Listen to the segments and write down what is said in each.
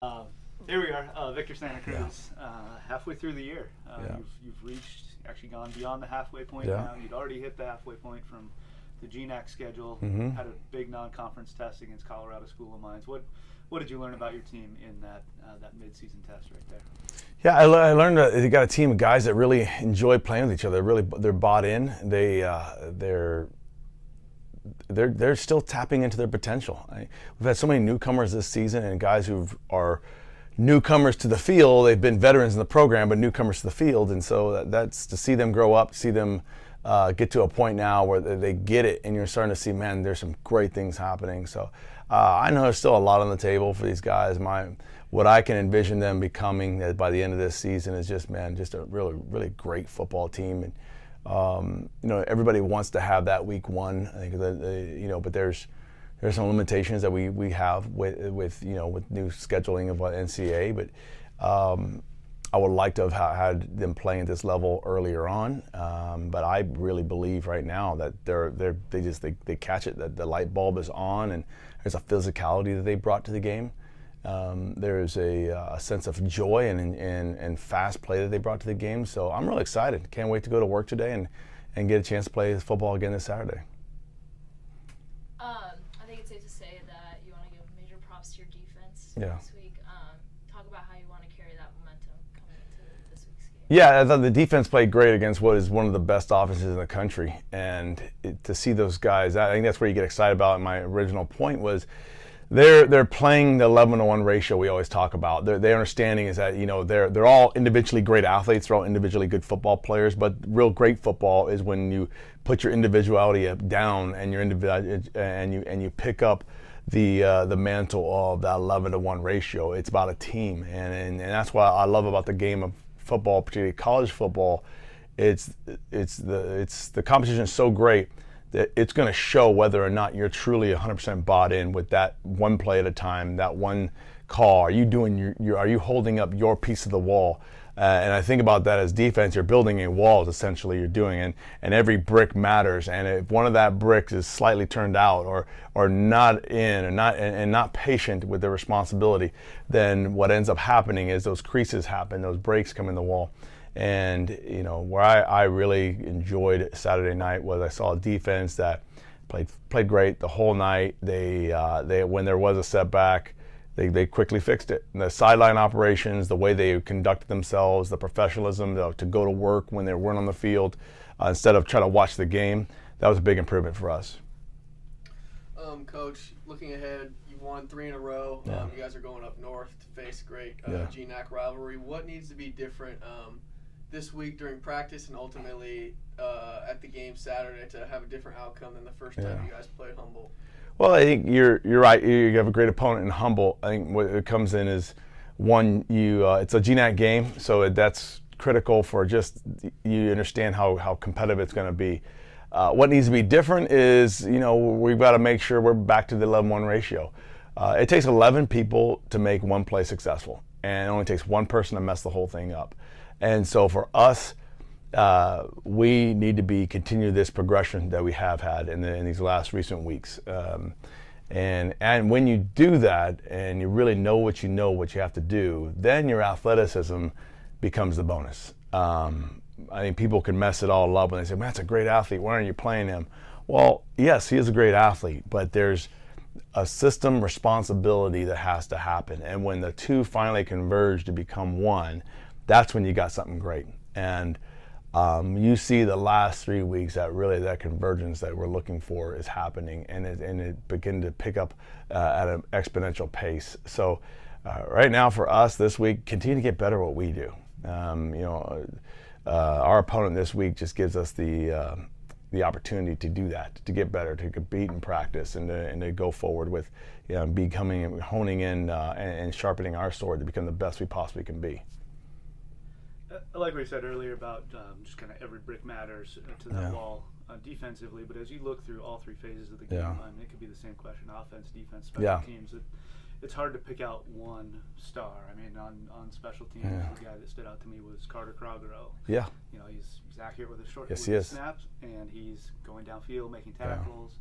Uh, Here we are, Victor Santa Cruz, halfway through the year. You've actually gone beyond the halfway point now. You'd already hit the halfway point from the GNAC schedule. Had a big non-conference test against Colorado School of Mines. What did you learn about your team in that mid-season test right there? Yeah, I learned that you got a team of guys that really enjoy playing with each other. They're bought in. They're still tapping into their potential. We've had so many newcomers this season, and guys who are newcomers to the field. They've been veterans in the program, but newcomers to the field, and so that's to see them grow up, to see them get to a point now where they get it, and you're starting to see, man, there's some great things happening. So I know there's still a lot on the table for these guys. What I can envision them becoming by the end of this season is just a really, really great football team. And everybody wants to have that week one. I think but there's some limitations that we have with new scheduling of NCAA. But I would like to have had them playing at this level earlier on. But I really believe right now that they catch it, that the light bulb is on, and there's a physicality that they brought to the game. There's a sense of joy and fast play that they brought to the game. So I'm really excited. Can't wait to go to work today and get a chance to play football again this Saturday. I think it's safe to say that you want to give major props to your defense this week. Talk about how you want to carry that momentum coming into this week's game. Yeah, I thought the defense played great against what is one of the best offenses in the country. And to see those guys, I think that's where you get excited about. And my original point was, they're playing the 11-to-1 ratio we always talk about. Their understanding is that they're all individually great athletes, they're all individually good football players, but real great football is when you put your individuality down and you pick up the mantle of that 11-to-1 ratio. It's about a team, and that's what I love about the game of football, particularly college football. It's the competition is so great that it's going to show whether or not you're truly 100% bought in with that one play at a time, that one call. Are you doing are you holding up your piece of the wall? And I think about that as defense. You're building a wall, essentially. You're doing, and every brick matters. And if one of that bricks is slightly turned out, or not in, and not patient with their responsibility, then what ends up happening is those creases happen, those breaks come in the wall. And where I really enjoyed Saturday night was I saw a defense that played great the whole night. They when there was a setback, they quickly fixed it. And the sideline operations, the way they conducted themselves, the professionalism to go to work when they weren't on the field, instead of trying to watch the game, that was a big improvement for us. Coach, looking ahead, you won 3 in a row. You guys are going up north to face a great GNAC rivalry. What needs to be different this week during practice and ultimately at the game Saturday to have a different outcome than the first time you guys played Humboldt? Well, I think you're right. You have a great opponent in Humboldt. I think what it comes in is, one, it's a GNAC game, so that's critical for just you understand how competitive it's going to be. What needs to be different is, we've got to make sure we're back to the 11-1 ratio. It takes 11 people to make one play successful, and it only takes one person to mess the whole thing up. And so for us, we need to continue this progression that we have had in these last recent weeks. And when you do that, and you really know what you have to do, then your athleticism becomes the bonus. I think people can mess it all up when they say, man, that's a great athlete, why aren't you playing him? Well, yes, he is a great athlete, but there's a system responsibility that has to happen. And when the two finally converge to become one, that's when you got something great. And you see the last 3 weeks that convergence that we're looking for is happening, and it begin to pick up at an exponential pace. So right now for us this week, continue to get better at what we do. Our opponent this week just gives us the opportunity to do that, to get better, to compete in practice, and to go forward with honing in and sharpening our sword to become the best we possibly can be. Like we said earlier about just kind of every brick matters to that wall defensively, but as you look through all 3 phases of the game, I mean, it could be the same question: offense, defense, special teams. It's hard to pick out one star. I mean, on special teams, the guy that stood out to me was Carter Crogero. Yeah. He's accurate with his short snaps, and he's going downfield, making tackles.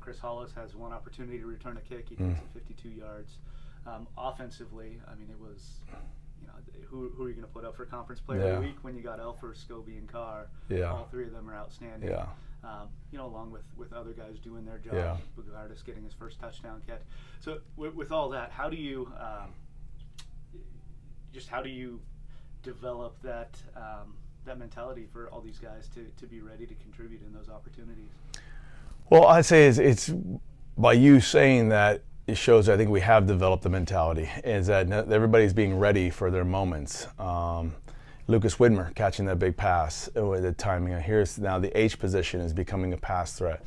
Chris Hollis has one opportunity to return a kick. He takes it 52 yards. Offensively, I mean, it was, who are you going to put up for Conference Player of the Week when you got Elfer, Scobie, and Carr? Yeah. All three of them are outstanding. Yeah. Along with other guys doing their job. Yeah. Bugardis getting his first touchdown catch. So with all that, how do you develop that mentality for all these guys to be ready to contribute in those opportunities? Well, I'd say it's by you saying that, it shows, I think we have developed the mentality, is that everybody's being ready for their moments. Lucas Widmer catching that big pass with the timing. Here's now the H position is becoming a pass threat.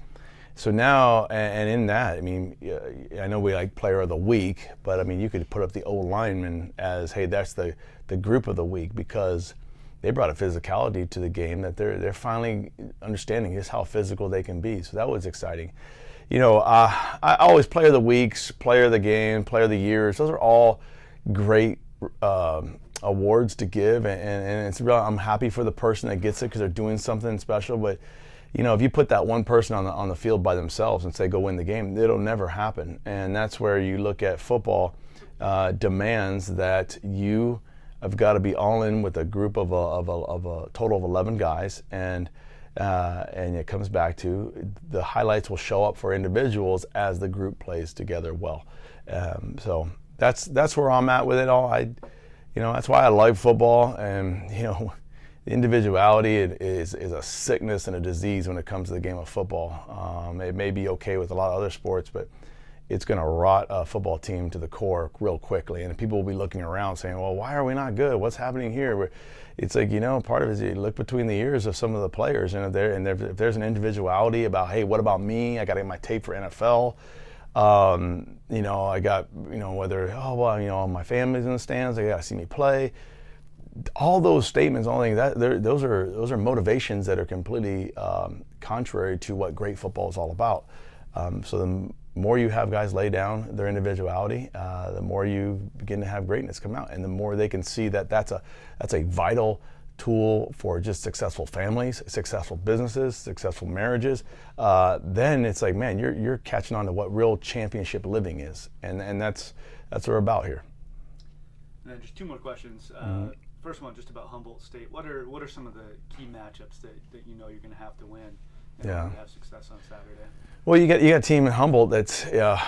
So now, and in that, I mean, I know we like player of the week, but I mean, you could put up the old lineman as, hey, that's the group of the week, because they brought a physicality to the game that they're finally understanding just how physical they can be. So that was exciting. I always player of the weeks, player of the game, player of the years. Those are all great awards to give, and it's real. I'm happy for the person that gets it because they're doing something special. But if you put that one person on the field by themselves and say go win the game, it'll never happen. And that's where you look at football demands that you have got to be all in with a group of a total of 11 guys, and it comes back to the highlights will show up for individuals as the group plays together well. So that's where I'm at with it all. That's why I like football, and individuality is a sickness and a disease when it comes to the game of football. It may be okay with a lot of other sports, but it's going to rot a football team to the core real quickly, and people will be looking around saying, well, why are we not good? What's happening here? It's like, part of it is you look between the ears of some of the players, and if there's an individuality about, hey, what about me? I got to get my tape for NFL. I got, whether, my family's in the stands, they got to see me play. All those statements, those are motivations that are completely contrary to what great football is all about. So the more you have guys lay down their individuality, the more you begin to have greatness come out, and the more they can see that that's a vital tool for just successful families, successful businesses, successful marriages. Then it's like, man, you're catching on to what real championship living is, and that's what we're about here. And then just two more questions. First one, just about Humboldt State. What are some of the key matchups that you're going to have to win in order to have success on Saturday? Well, you got a team in Humboldt that's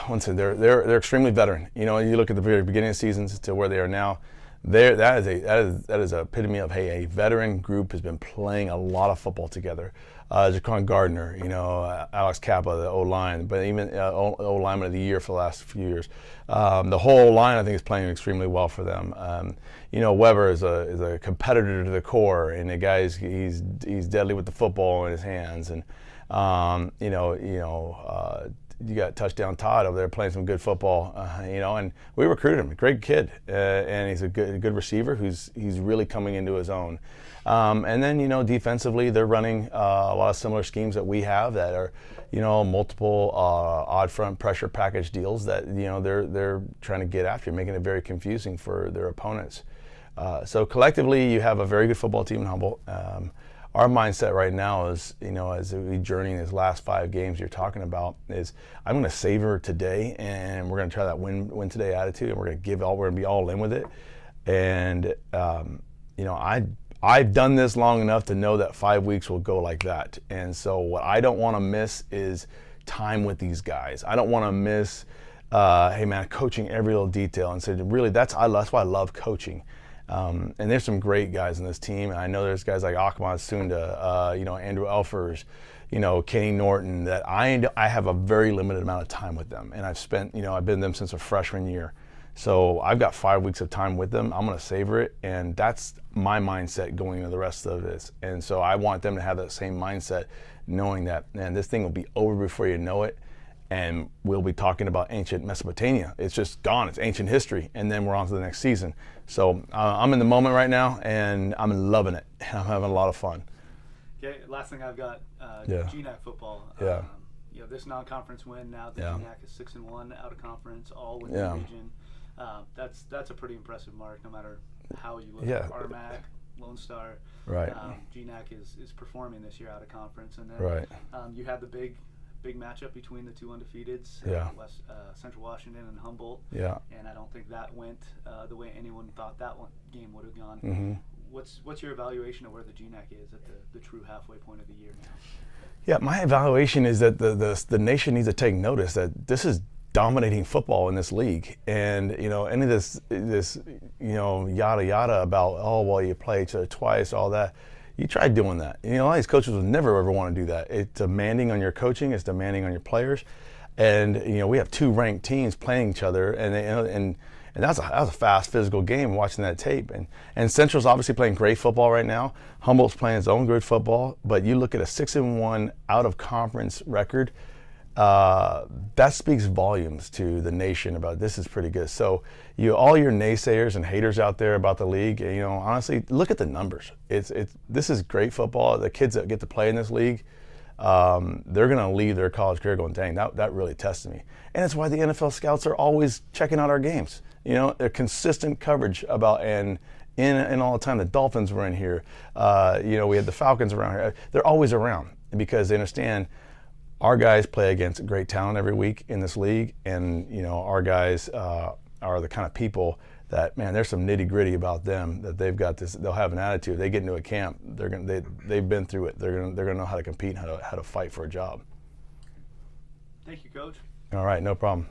once again they're extremely veteran. You look at the very beginning of seasons to where they are now. That is an epitome of, hey, a veteran group has been playing a lot of football together. Jaquan Gardner, Alex Kappa, the O-line, but even O-lineman of the year for the last few years. The whole line, I think, is playing extremely well for them. Weber is a competitor to the core, and the guy he's deadly with the football in his hands, and you got Touchdown Todd over there playing some good football, and we recruited him. Great kid, and he's a good receiver who's really coming into his own. And then defensively, they're running a lot of similar schemes that we have that are multiple odd front pressure package deals that they're trying to get after, making it very confusing for their opponents. So collectively, you have a very good football team in Humboldt. Our mindset right now is, as we journey these last 5 games you're talking about, is I'm going to savor today, and we're going to try that win today attitude, and we're going to be all in with it. And I've done this long enough to know that 5 weeks will go like that. And so what I don't want to miss is time with these guys. I don't want to miss, hey man, coaching every little detail. And so really, that's why I love coaching. And there's some great guys in this team, and I know there's guys like Ahmad Sunda, Andrew Elfers, Kenny Norton, that I have a very limited amount of time with them, and I've spent, I've been with them since a freshman year, so I've got 5 weeks of time with them. I'm going to savor it, and that's my mindset going into the rest of this. And so I want them to have that same mindset, knowing that, man, this thing will be over before you know it. And we'll be talking about ancient Mesopotamia. It's just gone. It's ancient history. And then we're on to the next season. So I'm in the moment right now, and I'm loving it. I'm having a lot of fun. Okay, last thing I've got, GNAC football. This non-conference win now, the GNAC is 6-1 out of conference, all within the region. That's a pretty impressive mark, no matter how you look at RMAC, Lone Star. Right. GNAC is performing this year out of conference. And then you had the big big matchup between the two undefeateds, Central Washington and Humboldt. Yeah. And I don't think that went the way anyone thought that game would have gone. Mm-hmm. What's your evaluation of where the GNAC is at the true halfway point of the year now? Yeah, my evaluation is that the nation needs to take notice that this is dominating football in this league, and any of this yada yada about, oh well, you play each other twice, all that. You try doing that. A lot of these coaches would never ever want to do that. It's demanding on your coaching. It's demanding on your players, and we have two ranked teams playing each other, and that was a fast physical game. Watching that tape, and Central's obviously playing great football right now. Humboldt's playing its own good football, but you look at a 6-1 out of conference record. That speaks volumes to the nation about this is pretty good. So all your naysayers and haters out there about the league, honestly, look at the numbers. This is great football. The kids that get to play in this league, they're going to leave their college career going, dang, that really tested me. And that's why the NFL scouts are always checking out our games. A consistent coverage about and all the time. The Dolphins were in here. We had the Falcons around here. They're always around because they understand our guys play against great talent every week in this league, and our guys are the kind of people that, man, there's some nitty gritty about them that they've got this. They'll have an attitude. They get into a camp. They've been through it. They're gonna know how to compete and how to fight for a job. Thank you, Coach. All right, no problem.